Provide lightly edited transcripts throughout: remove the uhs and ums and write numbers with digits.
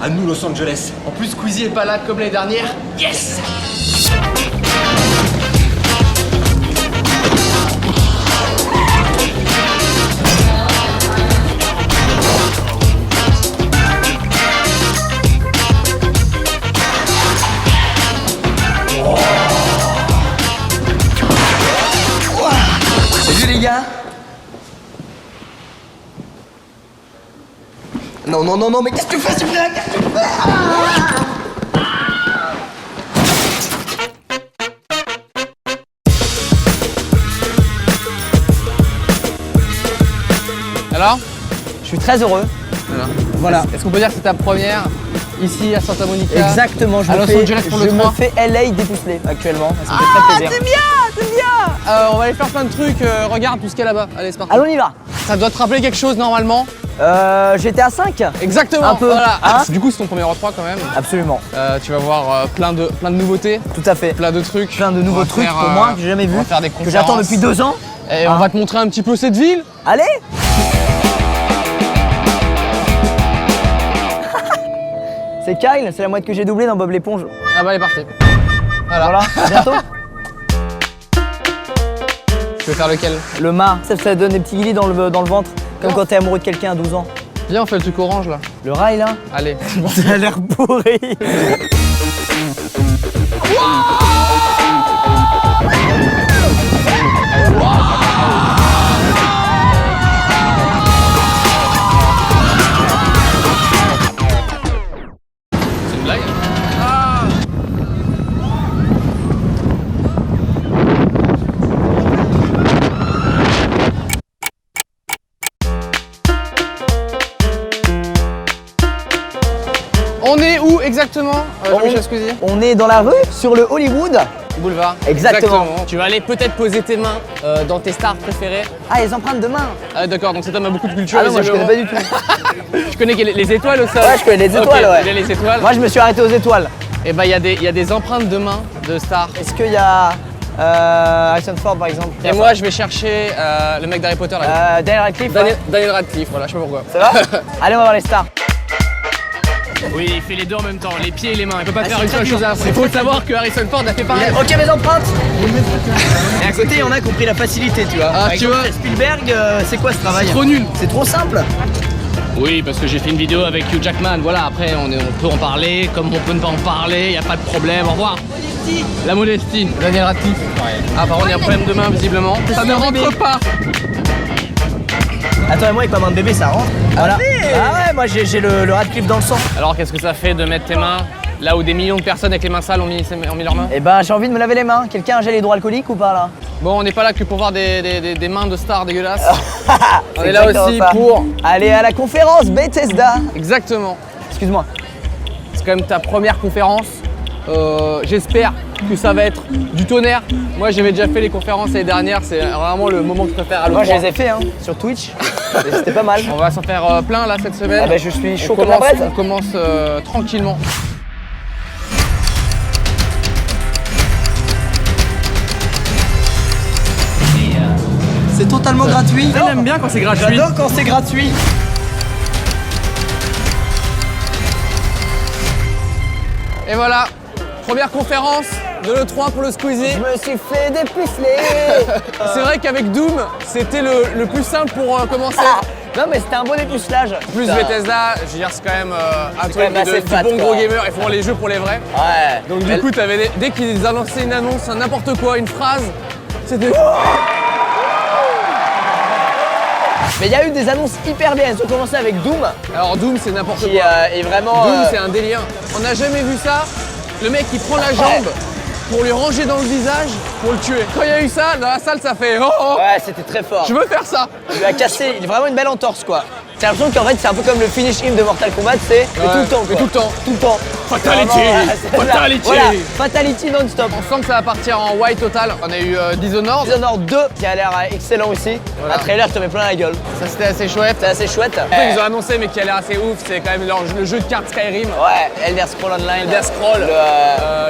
À nous Los Angeles. En plus, Squeezie est pas là comme l'année dernière. Yes! Salut les gars. Non, non, non, non, mais qu'est-ce que tu fais, Cyprien? Qu'est-ce que tu fais? Alors? Je suis très heureux. Voilà. Est-ce qu'on peut dire que c'est ta première ici à Santa Monica? Exactement, à Los Angeles pour le 3. Je me fais LA dépuceler actuellement. Ça me fait très plaisir. C'est bien, c'est bien. On va aller faire plein de trucs. Regarde tout ce qu'il y a là-bas. Allez, c'est parti. Allons, on y va. Ça doit te rappeler quelque chose normalement. GTA 5. Exactement. Un peu. Voilà. Hein? Du coup, c'est ton premier E3 quand même. Absolument. Tu vas voir plein de nouveautés. Tout à fait. Plein de trucs. Plein de nouveaux trucs pour moi que j'ai jamais vu. On va faire des que conférences. j'attends depuis 2 ans. Et on va te montrer un petit peu cette ville. Allez. C'est Kyle, c'est la mouette que j'ai doublée dans Bob l'éponge. Ah bah, elle est partie. Voilà, à bientôt. Tu veux faire lequel? Le mât, ça donne des petits guillis dans le ventre, comme quand t'es amoureux de quelqu'un à 12 ans. Viens, on fait le truc orange là. Le rail là. Allez. Ça a l'air pourri. C'est une blague? On est où exactement, Jean-Michel Squeezie? On est dans la rue, sur le Hollywood. Boulevard. Exactement. Tu vas aller peut-être poser tes mains dans tes stars préférées. Ah, les empreintes de main. Ah d'accord, donc cet homme a beaucoup de culture. Ah non, moi je connais pas du tout. Tu connais les étoiles au sol? Ouais, je connais les étoiles, Ok, ouais. Il y a les étoiles. Moi je me suis arrêté aux étoiles. Et bah il y a des empreintes de mains de stars. Est-ce qu'il y a Harrison Ford par exemple? Et moi je vais chercher le mec d'Harry Potter là. Daniel Radcliffe. Daniel Radcliffe, voilà, je sais pas pourquoi. Ça va? Allez, on va voir les stars. Oui, il fait les deux en même temps, les pieds et les mains. Il peut pas Ah, faire c'est une très seule dur. chose à la fois. Il faut savoir que Harrison Ford a fait pareil. Ok, mes empreintes. Et à côté, il y en a qui ont pris la facilité, tu vois. Ah, Par tu exemple, vois. Spielberg, c'est quoi ce travail? C'est trop nul. C'est trop simple. Oui, parce que j'ai fait une vidéo avec Hugh Jackman. Voilà, après on peut en parler, comme on peut ne pas en parler, y a pas de problème. Au revoir. La modestie. Daniel Radcliffe. Ah, par contre, il y a un problème de main visiblement. Ça ne rentre pas. Attends, et moi avec ma main de bébé, ça rentre. Voilà. Ah ouais, moi j'ai le Radcliffe dans le sang. Alors, qu'est-ce que ça fait de mettre tes mains là où des millions de personnes avec les mains sales ont mis leurs mains? Et ben, j'ai envie de me laver les mains. Quelqu'un a un gel hydroalcoolique ou pas là? Bon, on n'est pas là que pour voir des mains de stars dégueulasses. On C'est est là exactement aussi ça. pour... aller à la conférence Bethesda. Exactement. Excuse-moi. C'est quand même ta première conférence. J'espère que ça va être du tonnerre. Moi, j'avais déjà fait les conférences l'année dernière. C'est vraiment le moment que je préfère à l'E3. Moi, je les ai fait hein, sur Twitch. Et c'était pas mal. On va s'en faire plein là cette semaine. Ah bah, je suis chaud On comme la commence, braise. on commence tranquillement. C'est totalement gratuit. Il aime bien quand c'est gratuit. J'adore quand c'est gratuit. Et voilà, première conférence de l'E3 pour le Squeezie. Je me suis fait dépuceler. C'est vrai qu'avec Doom, c'était le plus simple pour commencer. Non mais c'était un bon dépucelage. Plus Bethesda, je veux dire, c'est quand même un truc quand même assez du fat, bon quoi. gros gamer. Ils font les jeux pour les vrais. Ouais. Donc du coup, dès qu'ils annonçaient une annonce, n'importe quoi, une phrase, c'était... Mais il y a eu des annonces hyper bien. Elles ont commencé avec Doom, Alors Doom, c'est n'importe qui quoi. est vraiment. Doom, c'est un délire. On n'a jamais vu ça. Le mec, il prend la jambe pour lui ranger dans le visage pour le tuer. Quand il y a eu ça, dans la salle, ça fait oh oh. Ouais, c'était très fort. Je veux faire ça. Il lui a cassé. Il a vraiment une belle entorse quoi. J'ai l'impression qu'en fait c'est un peu comme le finish him de Mortal Kombat, c'est tout le temps quoi. Tout le temps. Tout le temps. Fatality. C'est vraiment, Fatality. Voilà, fatality non-stop. On sent que ça va partir en white total. On a eu Dishonored. Dishonored 2 qui a l'air excellent aussi. Voilà. Un trailer qui te met plein la gueule. Ça, c'était assez chouette. C'est assez chouette. Un truc qu'ils ont annoncé mais qui a l'air assez ouf, c'est quand même le jeu de cartes Skyrim. Ouais, Elder Scrolls Online. Elder Scrolls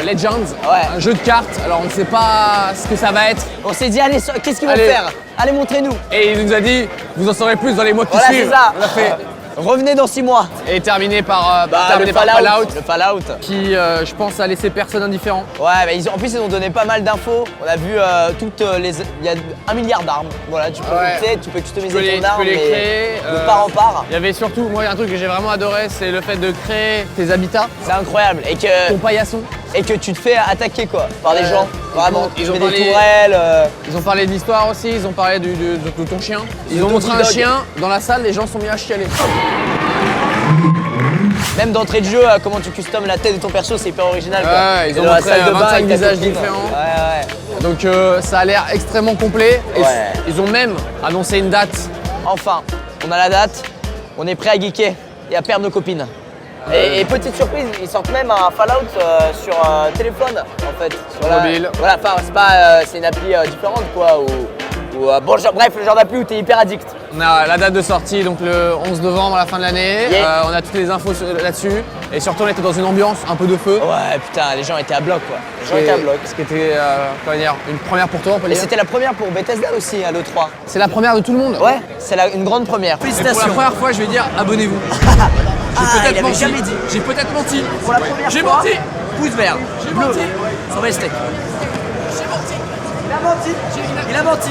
Legends, Ouais. un jeu de cartes. Alors on ne sait pas ce que ça va être. On s'est dit allez, qu'est-ce qu'ils vont Allez. faire? Allez, montrez-nous. Et il nous a dit, vous en saurez plus dans les mois qui Voilà, suivent. c'est ça. On a fait, Revenez dans 6 mois. Et terminé par, Le Fallout. qui, je pense, a laissé personne indifférent. Ouais, bah, en plus ils ont donné pas mal d'infos. On a vu il y a 1 milliard d'armes. Voilà, tu peux tu peux customiser ton arme les créer. de part en part. Il y avait surtout, moi, un truc que j'ai vraiment adoré, c'est le fait de créer tes habitats, C'est incroyable ton paillasson. et que tu te fais attaquer quoi par des gens. Vraiment, ils tu ont mets des parlé- tourelles. Ils ont parlé de l'histoire aussi, ils ont parlé de ton chien. Ils De ont ton montré un bulldog. chien dans la salle, les gens sont mis à chialer. Même d'entrée de jeu, comment tu customes la tête de ton perso, c'est hyper original quoi. Ouais, ils Et ont dans la montré salle de bain 25 avec ta visages copine. différents. Ouais. Donc ça a l'air extrêmement complet. Et Ouais. ils ont même annoncé une date. Enfin, on a la date, on est prêt à geeker et à perdre nos copines. Et petite surprise, ils sortent même un Fallout sur téléphone en fait. Mobile. Voilà, enfin c'est pas, c'est une appli différente quoi. Bon, bref, le genre d'appli où t'es hyper addict. On a la date de sortie, donc le 11 novembre à la fin de l'année. Yeah. On a toutes les infos là-dessus. Et surtout, on était dans une ambiance un peu de feu. Ouais, putain, les gens étaient à bloc quoi. Les gens étaient à bloc. Ce qui était comment dire, une première pour toi, on peut Et dire. c'était la première pour Bethesda aussi à l'E3. C'est la première de tout le monde. Ouais, c'est une grande première. Et pour la Félicitations. première fois, je vais dire abonnez-vous. Il avait jamais dit. J'ai peut-être menti. Pour la première J'ai fois, menti. pouce vert. J'ai bleu. menti. Sur mes steaks. J'ai menti. Il a menti. Il a menti.